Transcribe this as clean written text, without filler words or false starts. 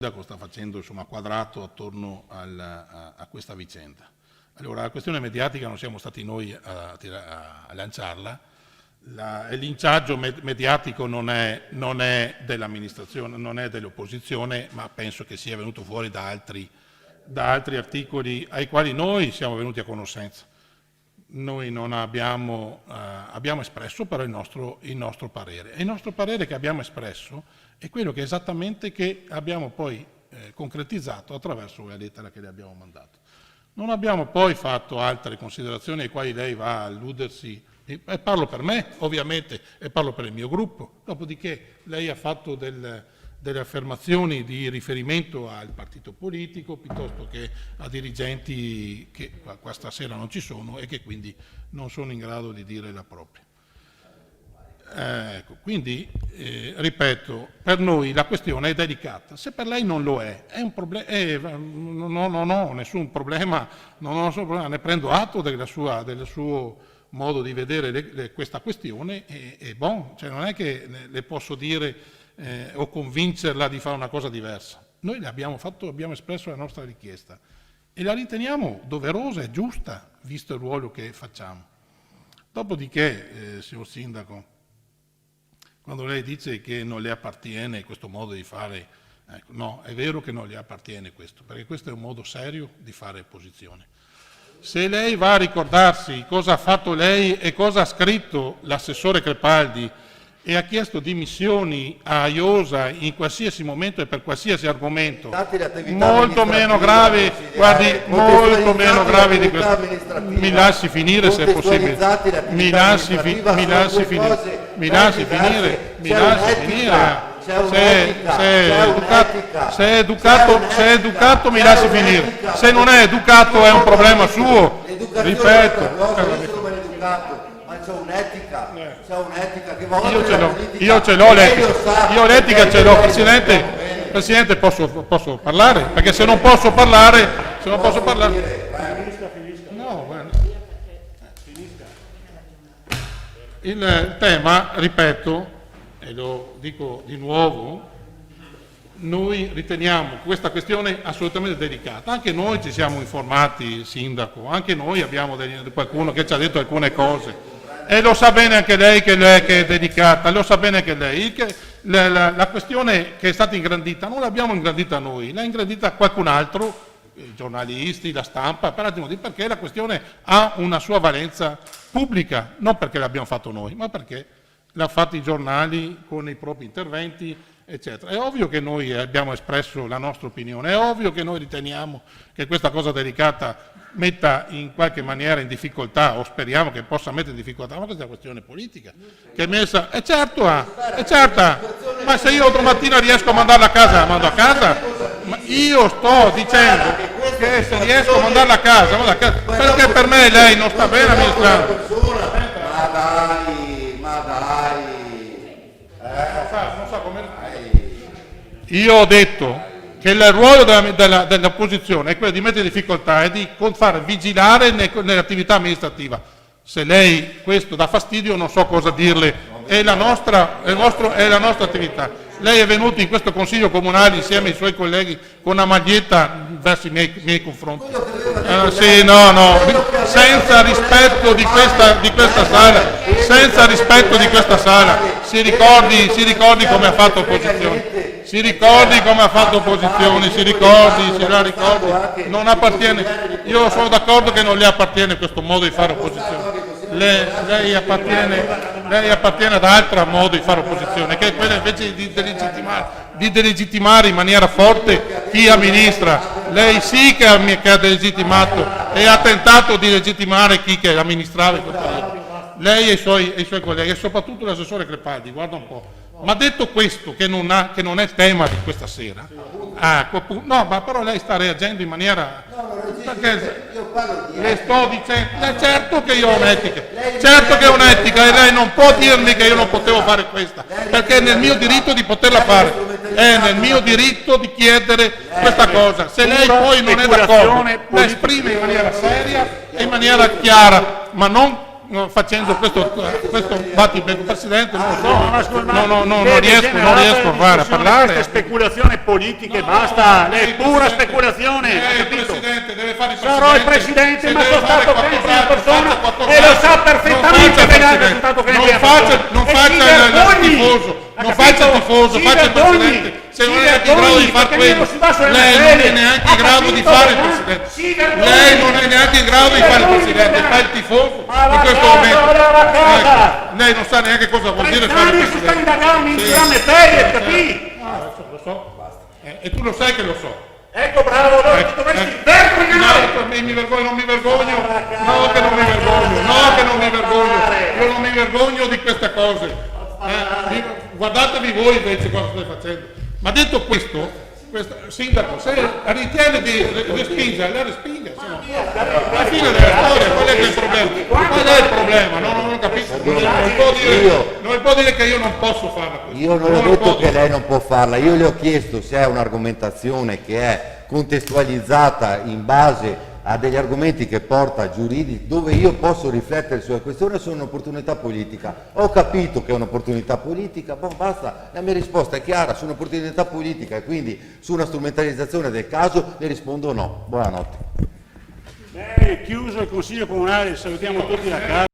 sindaco sta facendo insomma quadrato attorno a questa vicenda. Allora, la questione mediatica non siamo stati noi a lanciarla, il linciaggio mediatico non è dell'amministrazione, non è dell'opposizione, ma penso che sia venuto fuori da altri articoli ai quali noi siamo venuti a conoscenza. Noi non abbiamo espresso però il nostro parere. E il nostro parere che abbiamo espresso è quello che esattamente che abbiamo poi concretizzato attraverso la lettera che le abbiamo mandato. Non abbiamo poi fatto altre considerazioni ai quali lei va a alludersi, e parlo per me ovviamente e parlo per il mio gruppo, dopodiché lei ha fatto delle affermazioni di riferimento al partito politico piuttosto che a dirigenti che qua stasera non ci sono e che quindi non sono in grado di dire la propria. Ecco, quindi ripeto, per noi la questione è delicata, se per lei non lo è un problema, non ho nessun problema, ne prendo atto del suo modo di vedere questa questione e cioè non è che le posso dire o convincerla di fare una cosa diversa. Noi abbiamo espresso la nostra richiesta e la riteniamo doverosa e giusta visto il ruolo che facciamo. Dopodiché, signor Sindaco, quando lei dice che non le appartiene questo modo di fare, ecco, no, è vero che non le appartiene questo, perché questo è un modo serio di fare opposizione. Se lei va a ricordarsi cosa ha fatto lei e cosa ha scritto l'assessore Crepaldi e ha chiesto dimissioni a Iosa in qualsiasi momento e per qualsiasi argomento, molto meno gravi, guardi, molto meno gravi di questo. Mi lasci finire se è possibile. Mi lasci finire. Se è educato mi lasci finire. Se non è educato è un problema suo. Ripeto. C'è un'etica che io ce l'ho l'etica. Io l'etica ce l'ho, Presidente, posso parlare? Perché se non posso parlare. No, guarda. Il tema, ripeto, e lo dico di nuovo, noi riteniamo questa questione assolutamente delicata. Anche noi ci siamo informati, Sindaco, anche noi abbiamo qualcuno che ci ha detto alcune cose. E lo sa bene anche lei che è delicata, lo sa bene anche lei. La questione che è stata ingrandita non l'abbiamo ingrandita noi, l'ha ingrandita qualcun altro, i giornalisti, la stampa, per altri motivi, perché la questione ha una sua valenza pubblica, non perché l'abbiamo fatto noi, ma perché l'hanno fatto i giornali con i propri interventi, eccetera. È ovvio che noi abbiamo espresso la nostra opinione, è ovvio che noi riteniamo che questa cosa delicata metta in qualche maniera in difficoltà, o speriamo che possa mettere in difficoltà, ma questa è una questione politica, che è messa, è certa, ma se io domattina riesco a mandarla a casa, la mando a casa, ma io sto dicendo che se riesco a mandarla a casa, perché per me lei non sta bene amministrando. Ma dai. Non so come. Io ho detto che il ruolo dell'opposizione è quello di mettere in difficoltà e di far vigilare nell'attività amministrativa. Se lei questo dà fastidio non so cosa dirle, è la nostra attività. Lei è venuto in questo Consiglio Comunale insieme ai suoi colleghi con una maglietta verso i miei confronti. Sì, no, senza rispetto di questa sala, si ricordi come ha fatto opposizione. Si ricordi come ha fatto opposizione, se la ricordi, non appartiene, io sono d'accordo che non le appartiene questo modo di fare opposizione, lei appartiene ad altro modo di fare opposizione, che è quello invece di delegittimare in maniera forte chi amministra. Lei sì che ha delegittimato e ha tentato di legittimare chi che amministrava in quel periodo. Lei e i suoi colleghi, e soprattutto l'assessore Crepaldi, guarda un po'. Ma detto questo, che non è il tema di questa sera, no, ma però lei sta reagendo in maniera. Perché le sto dicendo, certo che io ho un'etica, e lei non può dirmi che io non potevo fare questa, perché è nel mio diritto di poterla fare, è nel mio diritto di chiedere questa cosa. Se lei poi non è d'accordo, la esprime in maniera seria e in maniera chiara, ma non facendo questo battibecco. Presidente, non lo so, ma scusa, non riesco a parlare. Questa speculazione politica e basta, è pura speculazione. Il Presidente deve fare il Sarò il Presidente, Se ma deve sono fare stato quattro Presidente gradi, una persona faccia quattro e lo gradi. sa perfettamente bene il risultato che ne viene Non faccia il tifoso, non faccia il tifoso, faccia il Presidente. Se non è neanche in grado di fare quello, lei non è neanche in grado di fare il Presidente. Lei non è neanche in grado di fare il Presidente, fa il tifoso in questo momento. Lei non sa neanche cosa vuol dire fare il si sta Presidente. indagando in fiamme ferie, capì? Lo so, e tu lo sai che lo so. Ecco, bravo, allora ti dovresti vergognare. No, mi vergogno, non mi vergogno. No, che non mi vergogno. No, che non mi vergogno. Io non mi vergogno di queste cose. Guardatevi voi invece cosa state facendo. Ma detto questo, Sindaco, se ritiene di respingere, la respinga. Alla fine della storia, qual è il problema? Qual è il problema? Non capisco. Non può dire che io non posso farla così. Io non ho detto che lei non può farla, io le ho chiesto se è un'argomentazione che è contestualizzata in base a degli argomenti che porta giuridici, dove io posso riflettere sulla questione, su un'opportunità politica. Ho capito che è un'opportunità politica, basta, la mia risposta è chiara, su un'opportunità politica e quindi su una strumentalizzazione del caso le rispondo no. Buonanotte. È chiuso il Consiglio Comunale, salutiamo tutti da casa.